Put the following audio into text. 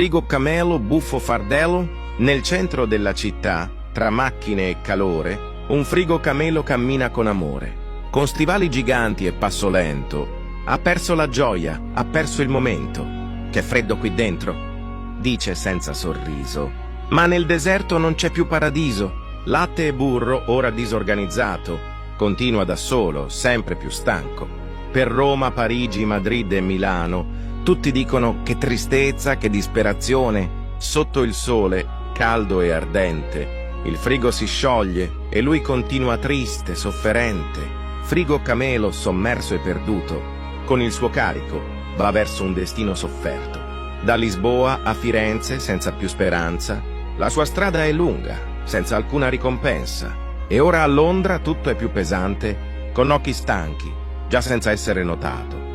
Frigo Camelo Buffo Fardello, nel centro della città, tra macchine e calore, un frigo camelo cammina con amore. Con stivali giganti e passo lento, ha perso la gioia, ha perso il momento. C'è freddo qui dentro, dice senza sorriso. Ma nel deserto non c'è più paradiso. Latte e burro, ora disorganizzato, continua da solo, sempre più stanco. Per Roma, Parigi, Madrid e Milano, tutti dicono che tristezza, che disperazione. Sotto il sole, caldo e ardente, il frigo si scioglie e lui continua triste, sofferente. Frigo Camelo, sommerso e perduto, con il suo carico va verso un destino sofferto. Da Lisboa a Firenze, senza più speranza, la sua strada è lunga, senza alcuna ricompensa. E ora a Londra tutto è più pesante, con occhi stanchi, già senza essere notato.